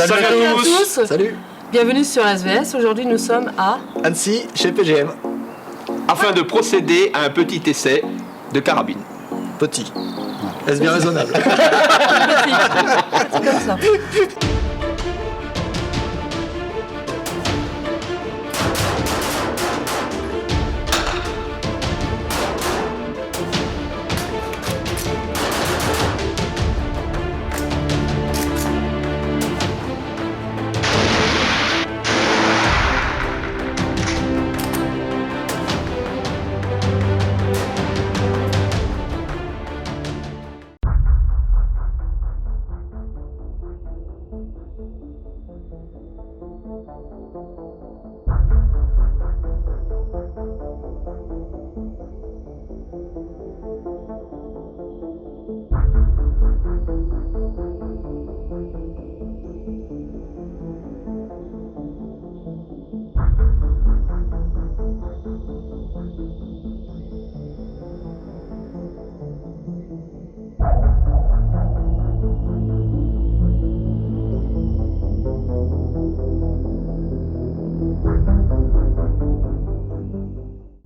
Salut à tous. Salut. Bienvenue sur SVS. Aujourd'hui, nous sommes à Annecy, chez PGM. Afin de procéder à un petit essai de carabine. Petit. Est-ce bien raisonnable? C'est comme ça.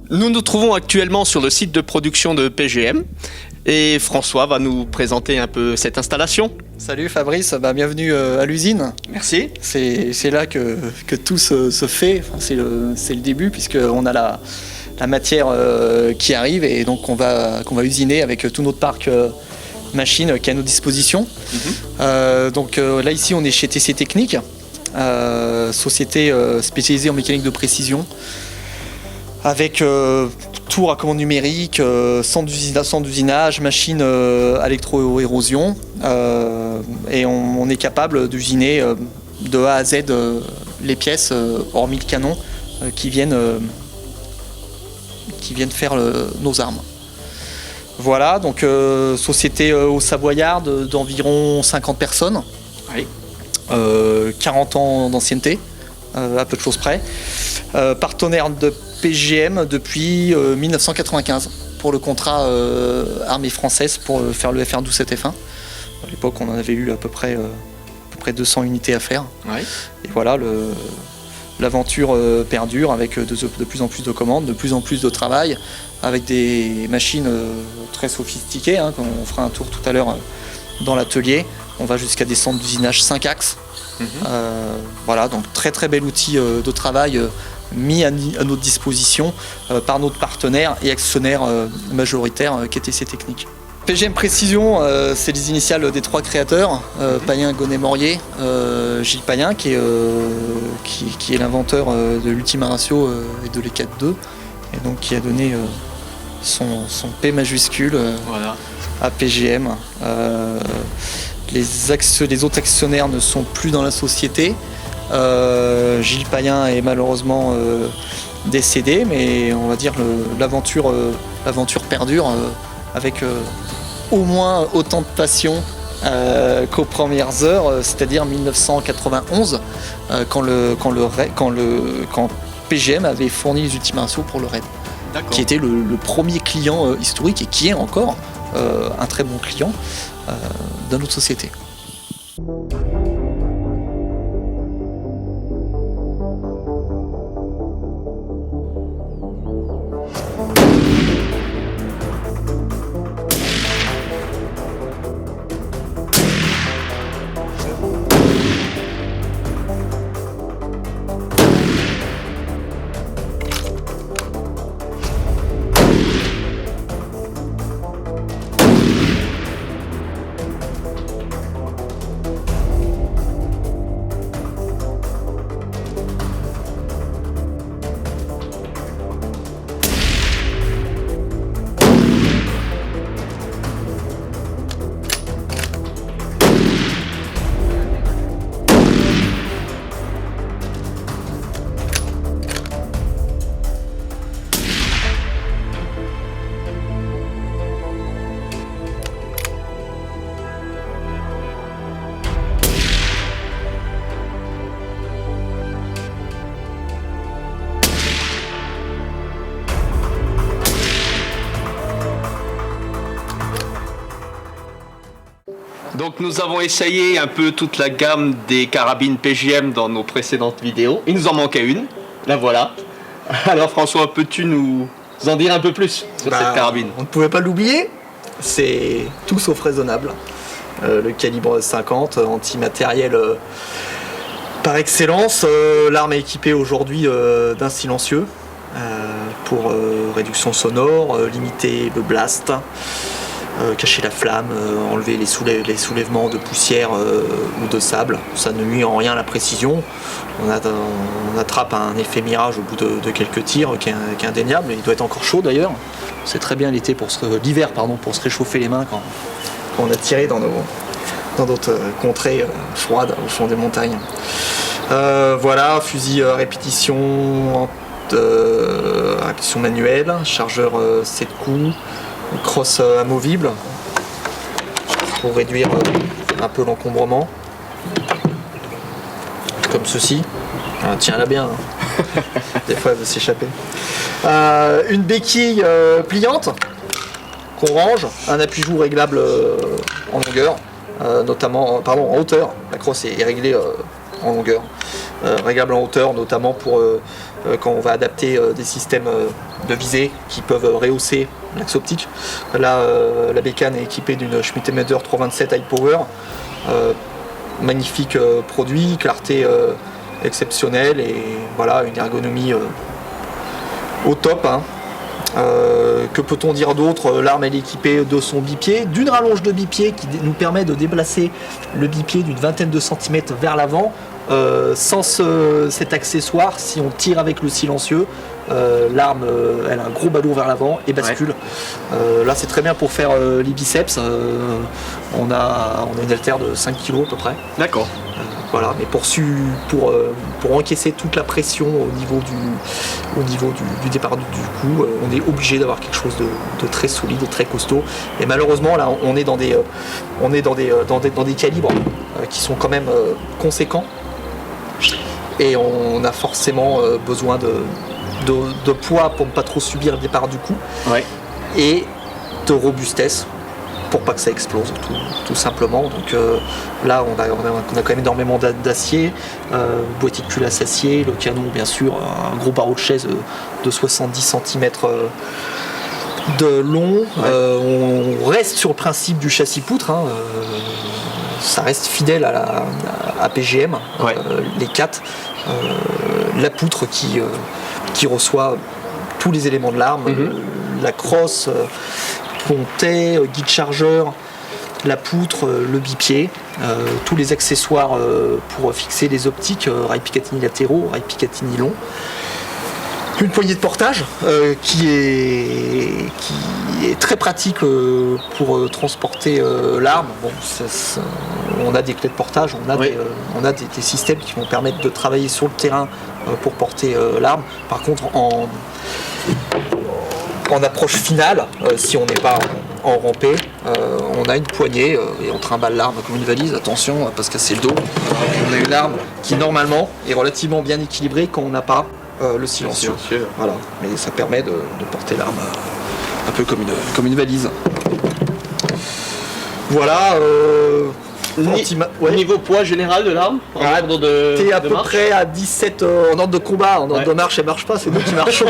Nous nous trouvons actuellement sur le site de production de PGM et François va nous présenter un peu cette installation. Salut Fabrice, bienvenue à l'usine. Merci. C'est là que tout se fait, enfin, c'est le début puisqu'on a la matière qui arrive et donc qu'on va usiner avec tout notre parc machine qui est à notre disposition. Donc là ici on est chez TC Technique, société spécialisée en mécanique de précision, avec tour à commande numérique, centre d'usinage, machine à électro-érosion. Et on est capable d'usiner de A à Z les pièces, hormis le canon, qui viennent faire nos armes. Voilà, donc société au Savoyard d'environ 50 personnes, Oui. 40 ans d'ancienneté, à peu de choses près. Partenaire de PGM depuis 1995 pour le contrat armée française pour faire le FR-12-7F1. À l'époque, on en avait eu à peu près 200 unités à faire. Oui. Et voilà, l'aventure perdure avec de plus en plus de commandes, de plus en plus de travail, avec des machines très sophistiquées. On fera un tour tout à l'heure dans l'atelier. On va jusqu'à des centres d'usinage 5 axes. Voilà, donc très très bel outil de travail mis à notre disposition par notre partenaire et actionnaire majoritaire qui est TC Technique. PGM Précision, c'est les initiales des trois créateurs, Payen, Gonnet, Morier. Gilles Payen qui est l'inventeur de l'Ultima Ratio et de l'ECAT 2 et donc qui a donné son P majuscule Voilà. à PGM. Les autres actionnaires ne sont plus dans la société. Gilles Payen est malheureusement décédé, mais on va dire l'aventure perdure avec au moins autant de passion qu'aux premières heures, c'est-à-dire 1991, quand PGM avait fourni les Ultima Ratio pour le RAID, qui était le premier client historique et qui est encore un très bon client de notre société. Donc nous avons essayé un peu toute la gamme des carabines PGM dans nos précédentes vidéos. Il nous en manquait une. La voilà. Alors François, peux-tu nous en dire un peu plus sur cette carabine? On ne pouvait pas l'oublier. C'est tout sauf raisonnable. Le calibre 50, antimatériel par excellence. L'arme est équipée aujourd'hui d'un silencieux pour réduction sonore, limiter le blast. Cacher la flamme, enlever les soulèvements de poussière ou de sable. Ça ne nuit en rien à la précision. On attrape un effet mirage au bout de quelques tirs qui est indéniable. Il doit être encore chaud d'ailleurs. C'est très bien l'hiver pour se réchauffer les mains quand on a tiré dans d'autres contrées froides au fond des montagnes. Voilà, fusil à répétition, action manuelle, chargeur 7 coups. Crosse amovible pour réduire un peu l'encombrement, comme ceci. Tiens-la bien, hein. Des fois elle veut s'échapper. Une béquille pliante qu'on range, un appui-joue réglable en longueur, en hauteur. La crosse est réglée en longueur, réglable en hauteur, notamment pour quand on va adapter des systèmes de visée qui peuvent rehausser l'axe optique. Là, la bécane est équipée d'une Schmidt-Meyer 327 High Power. Magnifique produit, clarté exceptionnelle et voilà, une ergonomie au top. Hein. Que peut-on dire d'autre? L'arme elle est équipée de son bipied, d'une rallonge de bipied qui nous permet de déplacer le bipied d'une vingtaine de centimètres vers l'avant. Sans cet accessoire, si on tire avec le silencieux, l'arme elle a un gros ballon vers l'avant et bascule. Là c'est très bien pour faire les biceps. On a une haltère de 5 kg à peu près. D'accord. Voilà, mais pour encaisser toute la pression au niveau du départ du coup, on est obligé d'avoir quelque chose de très solide et très costaud. Et malheureusement là on est dans des calibres qui sont quand même conséquents. Et on a forcément besoin de poids pour ne pas trop subir le départ du coup. Ouais. Et de robustesse pour pas que ça explose tout simplement. Donc là on a quand même énormément d'acier, boîtier de culasse acier, le canon bien sûr, un gros barreau de chaise de 70 cm de long. On reste sur le principe du châssis poutre, hein, ça reste fidèle à PGM, les 4, la poutre qui reçoit tous les éléments de l'arme, la crosse, pontet, guide chargeur, la poutre, le bipied, tous les accessoires pour fixer les optiques, rails Picatinny latéraux, rails Picatinny longs. Une poignée de portage qui est très pratique pour transporter l'arme. Bon, on a des clés de portage, on a des systèmes qui vont permettre de travailler sur le terrain pour porter l'arme. Par contre, en approche finale, si on n'est pas en rampée, on a une poignée et on trimballe l'arme comme une valise. Attention, parce que c'est le dos. On a une arme qui normalement est relativement bien équilibrée quand on n'a pas le silencieux. Voilà. Mais ça permet de porter l'arme un peu comme une valise. Voilà. Niveau poids général de l'arme, t'es à peu près à 17 en ordre de combat, en ordre de marche, elle marche pas, c'est nous qui marchons.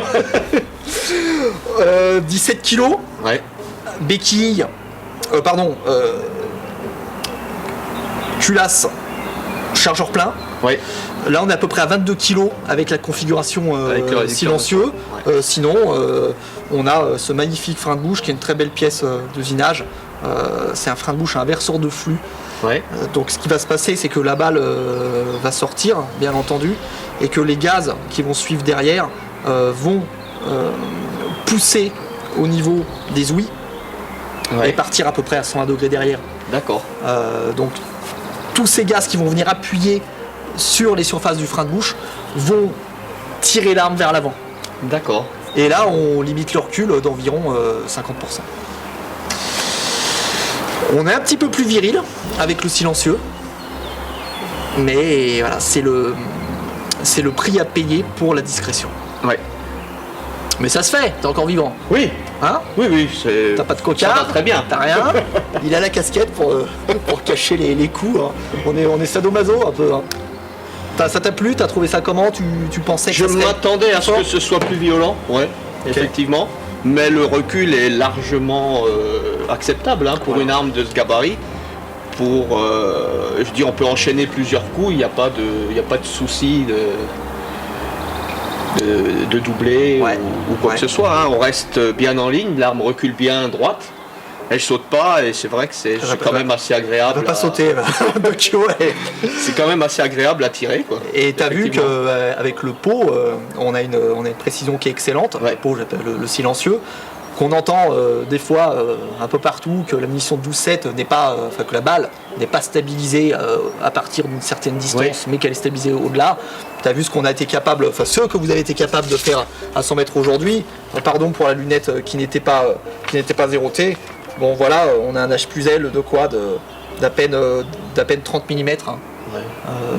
17 kilos. Béquille. Culasse. Chargeur plein. Là on est à peu près à 22 kg avec la configuration silencieux. Sinon on a ce magnifique frein de bouche qui est une très belle pièce d'usinage. C'est un frein de bouche à inverseur de flux. Donc ce qui va se passer c'est que la balle va sortir bien entendu et que les gaz qui vont suivre derrière vont pousser au niveau des ouïes et partir à peu près à 120 degrés derrière. D'accord. Donc tous ces gaz qui vont venir appuyer sur les surfaces du frein de bouche vont tirer l'arme vers l'avant. D'accord. Et là on limite le recul d'environ 50%. On est un petit peu plus viril avec le silencieux, mais voilà, c'est le prix à payer pour la discrétion. Mais ça se fait, t'es encore vivant. Oui, Hein? oui, c'est... T'as pas de Ça coca, va très bien. t'as rien. Il a la casquette pour cacher les coups. Hein. On est sadomaso un peu. Hein. Ça t'a plu? T'as trouvé ça comment? Tu pensais que Je ça serait m'attendais à ce fort que ce soit plus violent, ouais, effectivement. Mais le recul est largement acceptable hein, pour Voilà. une arme de ce gabarit. Je dis, on peut enchaîner plusieurs coups, il n'y a pas de souci de doubler Ouais. ou quoi Ouais. que ce soit. Hein. On reste bien en ligne, l'arme recule bien droite. Elle saute pas et c'est vrai que c'est quand même assez Elle agréable. va pas sauter. Donc, ouais. C'est quand même assez agréable à tirer, quoi. Et t'as vu Effectivement. qu'avec le pot, on a une précision qui est excellente. Ouais. Le pot, j'appelle le silencieux, qu'on entend des fois un peu partout que la munition de 12-7 n'est pas, enfin que la balle n'est pas stabilisée à partir d'une certaine distance, Ouais. mais qu'elle est stabilisée au-delà. T'as vu ce qu'on a été capable, enfin ce que vous avez été capable de faire à 100 mètres aujourd'hui. Pardon pour la lunette qui n'était pas 0T. Bon voilà, on a un H plus L de quoi d'à peine 30 mm.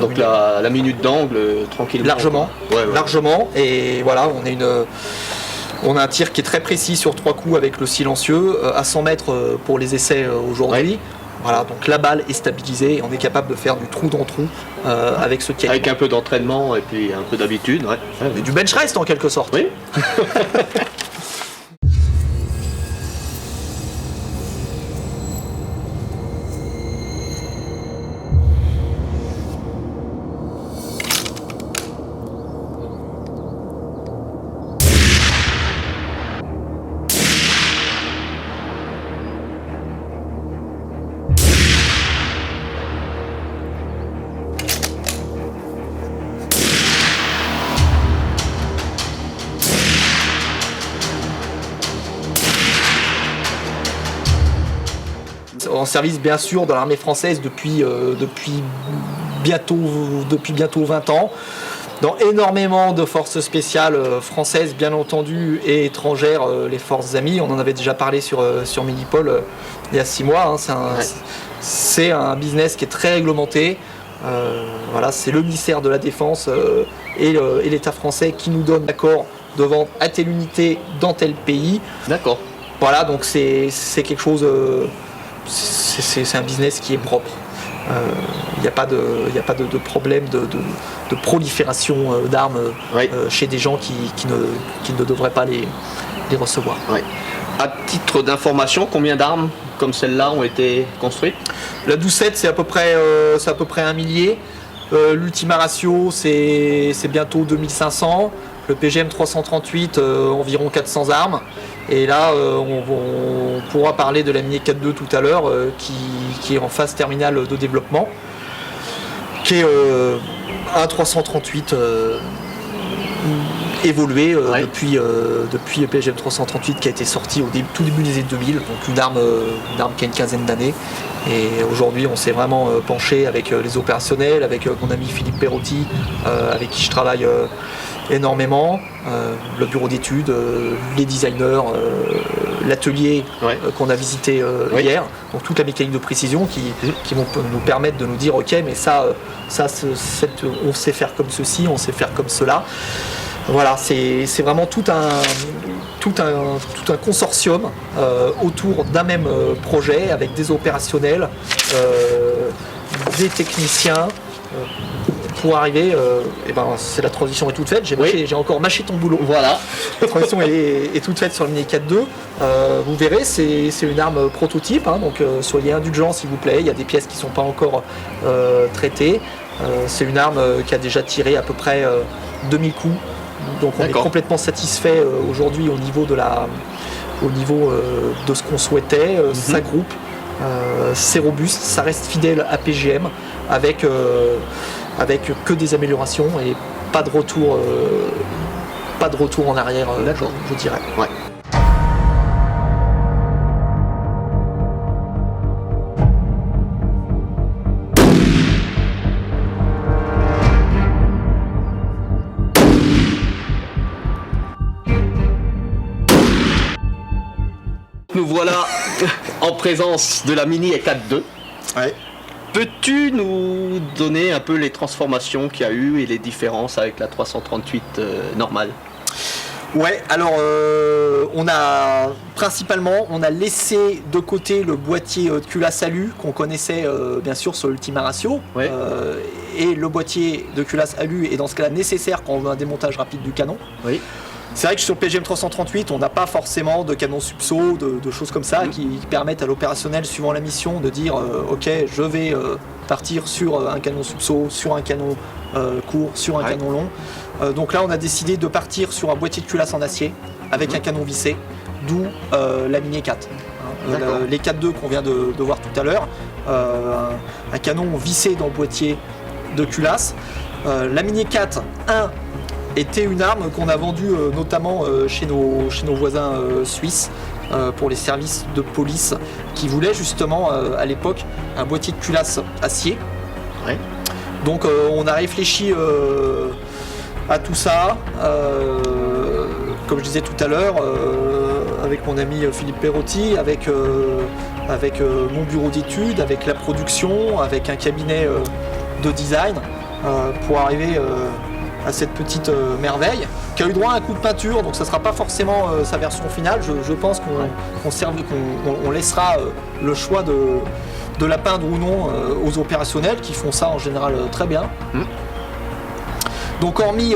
Donc la minute d'angle, tranquillement. Largement, Ouais, ouais. largement. Et voilà, on a un tir qui est très précis sur 3 coups avec le silencieux, à 100 mètres pour les essais aujourd'hui. Voilà, donc la balle est stabilisée et on est capable de faire du trou dans trou avec ce calibre. Avec un peu d'entraînement et puis un peu d'habitude, ouais. Et du bench rest en quelque sorte. Oui. En service bien sûr dans l'armée française depuis bientôt 20 ans. Dans énormément de forces spéciales françaises bien entendu et étrangères, les forces amies. On en avait déjà parlé sur Minipol il y a 6 mois. Hein. C'est un business qui est très réglementé. Voilà, c'est le ministère de la Défense et l'État français qui nous donne l'accord de vendre à telle unité dans tel pays. D'accord. Voilà, donc c'est quelque chose, c'est un business qui est propre. Il n'y a pas de problème de prolifération d'armes Oui. chez des gens qui ne devraient pas les recevoir. Ouais. À titre d'information, combien d'armes comme celle-là ont été construites? La 12-7, c'est à peu près 1 millier. L'Ultima Ratio, c'est bientôt 2500. Le PGM 338, environ 400 armes. Et là, on pourra parler de la Mini 4.2 tout à l'heure, qui est en phase terminale de développement, qui est un 338 évolué Ouais. depuis le PGM 338 qui a été sorti au tout début des années 2000, donc une arme qui a une quinzaine d'années. Et aujourd'hui, on s'est vraiment penché avec les opérationnels, avec mon ami Philippe Perotti, avec qui je travaille énormément, le bureau d'études, les designers, l'atelier Ouais. qu'on a visité Oui. hier, donc toute la mécanique de précision qui vont nous permettre de nous dire ok, mais on sait faire comme ceci, on sait faire comme cela. Voilà, c'est vraiment tout un consortium autour d'un même projet avec des opérationnels, des techniciens. Pour arriver, c'est la transition est toute faite. J'ai encore mâché ton boulot. Voilà. La transition est toute faite sur le Mini 4.2. Vous verrez, c'est une arme prototype, hein, donc soyez indulgents s'il vous plaît. Il y a des pièces qui ne sont pas encore traitées. C'est une arme qui a déjà tiré à peu près 2000 coups. Donc on est D'accord. complètement satisfait aujourd'hui au niveau de ce qu'on souhaitait. Ça groupe, c'est robuste, ça reste fidèle à PGM avec que des améliorations et pas de retour en arrière, je dirais. Ouais. Nous voilà en présence de la Mini 4.2. Ouais. Peux-tu nous donner un peu les transformations qu'il y a eu et les différences avec la 338 normale? Ouais, alors on a laissé de côté le boîtier de culasse alu qu'on connaissait bien sûr sur l'Ultima Ratio. Ouais. Et le boîtier de culasse alu est dans ce cas-là nécessaire quand on veut un démontage rapide du canon. Oui. C'est vrai que sur PGM 338, on n'a pas forcément de canon subso, de choses comme ça qui permettent à l'opérationnel suivant la mission de dire ok, je vais partir sur un canon subso, sur un canon court, sur un canon long. Donc là on a décidé de partir sur un boîtier de culasse en acier avec un canon vissé, d'où la Minié 4. Les 4.2 qu'on vient de voir tout à l'heure, un canon vissé dans le boîtier de culasse. La Minié 4 1 était une arme qu'on a vendue notamment chez nos voisins suisses pour les services de police qui voulaient justement à l'époque un boîtier de culasse acier. Ouais. Donc on a réfléchi à tout ça, comme je disais tout à l'heure, avec mon ami Philippe Perotti, avec mon bureau d'études, avec la production, avec un cabinet de design pour arriver à cette petite merveille qui a eu droit à un coup de peinture, donc ça ne sera pas forcément sa version finale. Je pense qu'on laissera le choix de la peindre ou non aux opérationnels qui font ça en général très bien. Donc hormis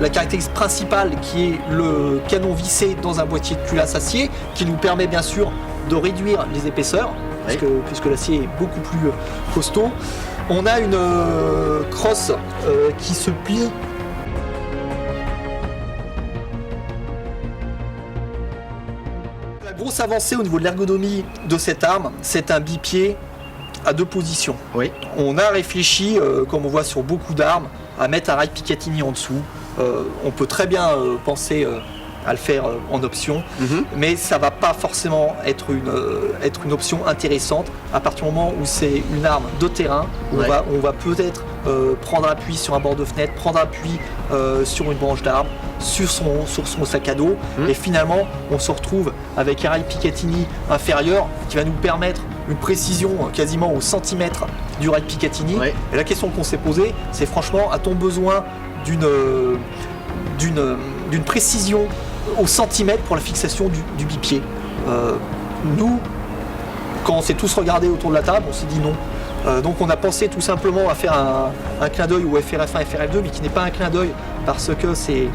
la caractéristique principale qui est le canon vissé dans un boîtier de culasse acier qui nous permet bien sûr de réduire les épaisseurs puisque l'acier est beaucoup plus costaud. On a une crosse qui se plie. La grosse avancée au niveau de l'ergonomie de cette arme, c'est un bipied à 2 positions. Oui. On a réfléchi, comme on voit sur beaucoup d'armes, à mettre un rail Picatinny en dessous. On peut très bien penser à le faire en option, mais ça va pas forcément être une option intéressante à partir du moment où c'est une arme de terrain, où on va peut-être prendre appui sur un bord de fenêtre, prendre appui sur une branche d'arbre, sur son sac à dos, et finalement on se retrouve avec un rail Picatinny inférieur qui va nous permettre une précision quasiment au centimètre du rail Picatinny. Et la question qu'on s'est posée, c'est franchement, a-t-on besoin d'une précision au centimètre pour la fixation du bipied? Nous, quand on s'est tous regardés autour de la table, on s'est dit non. Donc on a pensé tout simplement à faire un clin d'œil au FRF1, FRF2, mais qui n'est pas un clin d'œil parce que c'est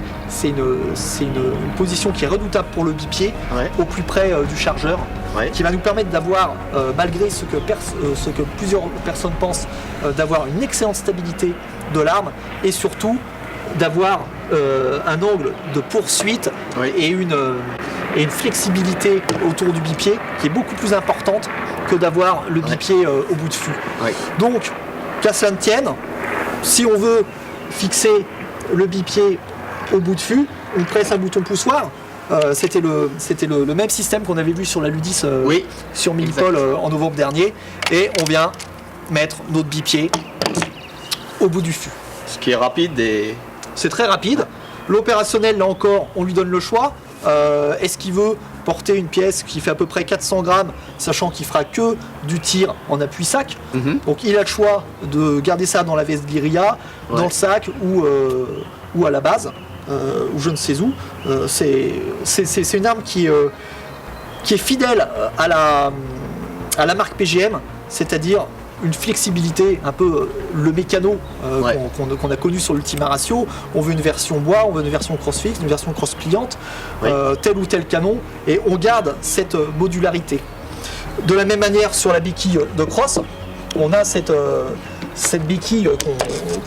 une position qui est redoutable pour le bipied, au plus près du chargeur, qui va nous permettre d'avoir, malgré ce que plusieurs personnes pensent, d'avoir une excellente stabilité de l'arme et surtout d'avoir un angle de poursuite et une flexibilité autour du bipied qui est beaucoup plus importante que d'avoir le bipied au bout de fût. Donc, qu'à cela ne tienne, si on veut fixer le bipied au bout de fût, on presse un bouton poussoir. C'était le même système qu'on avait vu sur la Ludis sur Millipol en novembre dernier, et on vient mettre notre bipied au bout du fût. Ce qui est rapide et... C'est très rapide. L'opérationnel, là encore, on lui donne le choix. Est-ce qu'il veut porter une pièce qui fait à peu près 400 grammes, sachant qu'il fera que du tir en appui sac. Donc il a le choix de garder ça dans la veste guérilla, dans le sac ou à la base, ou je ne sais où. C'est une arme qui est fidèle à la marque PGM, c'est-à-dire une flexibilité, un peu le mécano qu'on a connu sur l'Ultima Ratio. On veut une version bois, on veut une version cross fixe, une version cross pliante, tel ou tel canon, et on garde cette modularité. De la même manière sur la béquille de cross, on a cette béquille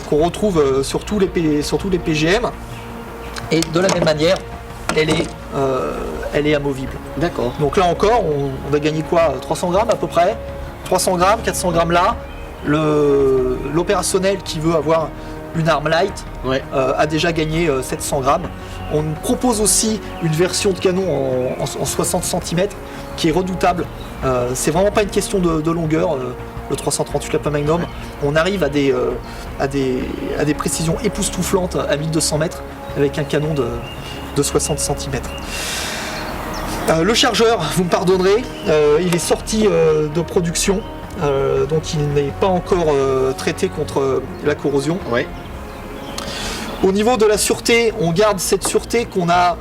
qu'on retrouve sur tous les PGM, et de la même manière, elle est amovible. D'accord. Donc là encore, on va gagner quoi, 300 grammes à peu près, 300 grammes, 400 grammes là. L'opérationnel qui veut avoir une arme light a déjà gagné 700 grammes. On propose aussi une version de canon en 60 cm qui est redoutable. C'est vraiment pas une question de longueur. Le 338 Lapin Magnum, on arrive à des précisions époustouflantes à 1200 mètres avec un canon de 60 cm. Le chargeur, vous me pardonnerez, il est sorti de production, donc il n'est pas encore traité contre la corrosion. Au niveau de la sûreté, on garde cette sûreté qu'on a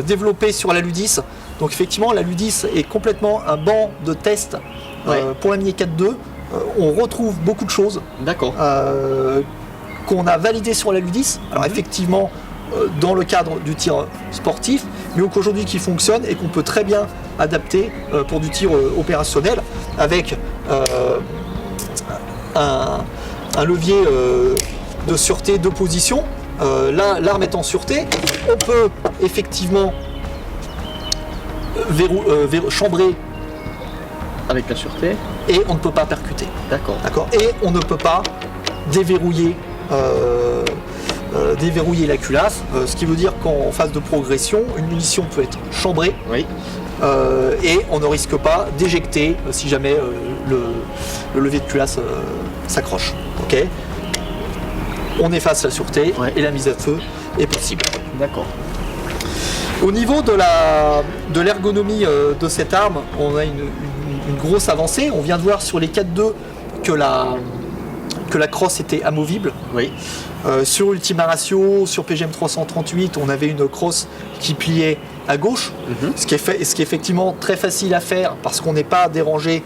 développée sur la Ludis. Donc effectivement, la Ludis est complètement un banc de test pour la Mini 4.2. On retrouve beaucoup de choses D'accord. qu'on a validées sur la Ludis. Alors effectivement, dans le cadre du tir sportif, mais qu'aujourd'hui qui fonctionne et qu'on peut très bien adapter pour du tir opérationnel avec un levier de sûreté de position. Là, l'arme est en sûreté. On peut effectivement chambrer Avec la sûreté. et on ne peut pas percuter. D'accord. D'accord. Et on ne peut pas déverrouiller la culasse, ce qui veut dire qu'en phase de progression, une munition peut être chambrée Oui. et on ne risque pas d'éjecter si jamais le levier de culasse s'accroche. Ok. On efface la sûreté et la mise à feu est possible. D'accord. Au niveau de l'ergonomie de cette arme, on a une grosse avancée. On vient de voir sur les 4.2 que la crosse était amovible. Oui. Sur Ultima Ratio, sur PGM 338, on avait une crosse qui pliait à gauche, ce qui est effectivement très facile à faire parce qu'on n'est pas dérangé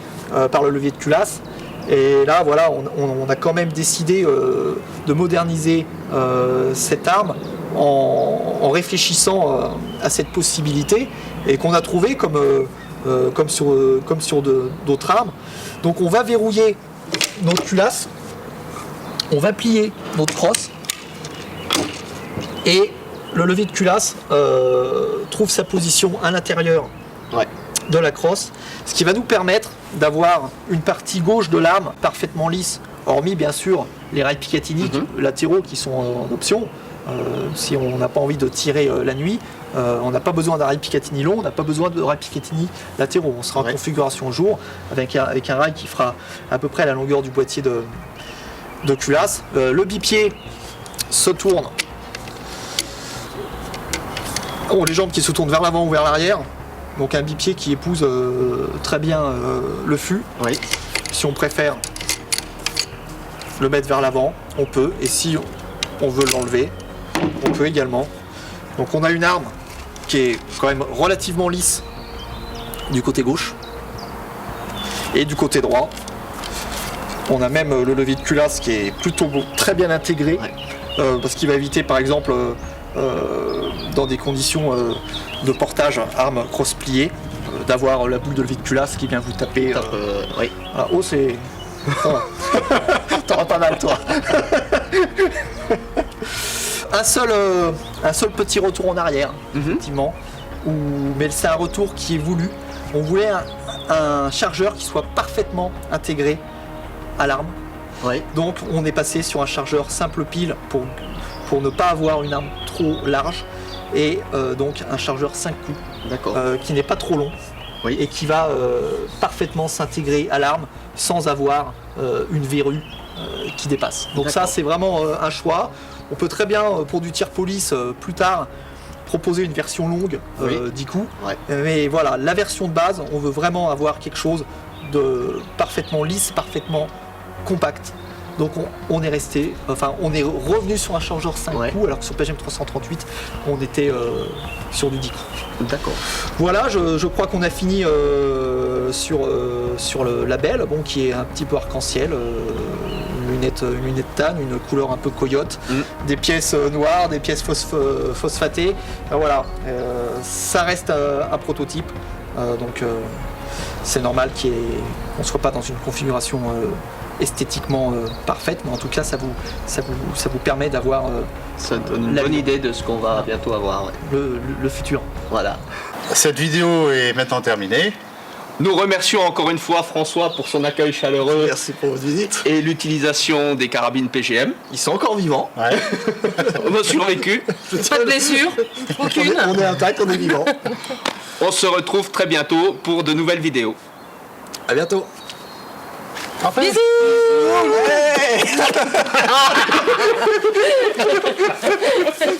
par le levier de culasse. Et là, voilà, on a quand même décidé de moderniser cette arme en réfléchissant à cette possibilité et qu'on a trouvé comme sur d'autres armes. Donc on va verrouiller notre culasse, on va plier notre crosse et le levier de culasse trouve sa position à l'intérieur de la crosse, ce qui va nous permettre d'avoir une partie gauche de l'arme parfaitement lisse, hormis bien sûr les rails Picatinny latéraux qui sont en option. Si on n'a pas envie de tirer la nuit, on n'a pas besoin d'un rail Picatinny long, on n'a pas besoin de rail Picatinny latéraux. On sera en configuration jour avec un rail qui fera à peu près la longueur du boîtier de culasse. Le bipied se tourne. Les jambes qui se tournent vers l'avant ou vers l'arrière. Donc un bipied qui épouse très bien le fût. Oui. Si on préfère le mettre vers l'avant, on peut. Et si on veut l'enlever, on peut également. Donc on a une arme qui est quand même relativement lisse du côté gauche. Et du côté droit, on a même le levier de culasse qui est plutôt très bien intégré. Parce qu'il va éviter par exemple dans des conditions de portage arme cross pliée d'avoir la boule de levier de culasse qui vient vous taper. Oh, c'est. T'auras pas mal toi. Un seul petit retour en arrière, effectivement. Mais c'est un retour qui est voulu. On voulait un chargeur qui soit parfaitement intégré à l'arme. Donc on est passé sur un chargeur simple pile pour ne pas avoir une arme trop large. Et donc un chargeur 5 coups qui n'est pas trop long et qui va parfaitement s'intégrer à l'arme sans avoir une verrue qui dépasse. Donc ça c'est vraiment un choix. On peut très bien pour du tir police plus tard proposer une version longue 10 coups. Mais voilà, la version de base, on veut vraiment avoir quelque chose de parfaitement lisse, parfaitement compact. Donc on est revenu sur un chargeur 5 coups, alors que sur PGM 338, on était sur du 10 coups. D'accord. Voilà, je crois qu'on a fini sur le label, qui est un petit peu arc-en-ciel, une lunette tanne, une couleur un peu coyote, des pièces noires, des pièces phosphatées. Voilà, ça reste un prototype, donc c'est normal qu'on ne soit pas dans une configuration esthétiquement parfaite, mais en tout cas ça vous permet d'avoir ça donne une bonne idée de ce qu'on va bientôt avoir. Le futur. Voilà. Cette vidéo est maintenant terminée. Nous remercions encore une fois François pour son accueil chaleureux. Merci pour votre visite. Et l'utilisation des carabines PGM. Ils sont encore vivants. On a survécu. Pas de blessure, aucune. On est intact, on est vivant. On se retrouve très bientôt pour de nouvelles vidéos. À bientôt. Enfin. Bisous.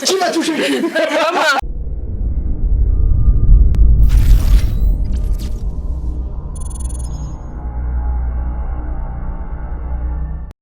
Qui m'a touché le cul? Pas moi.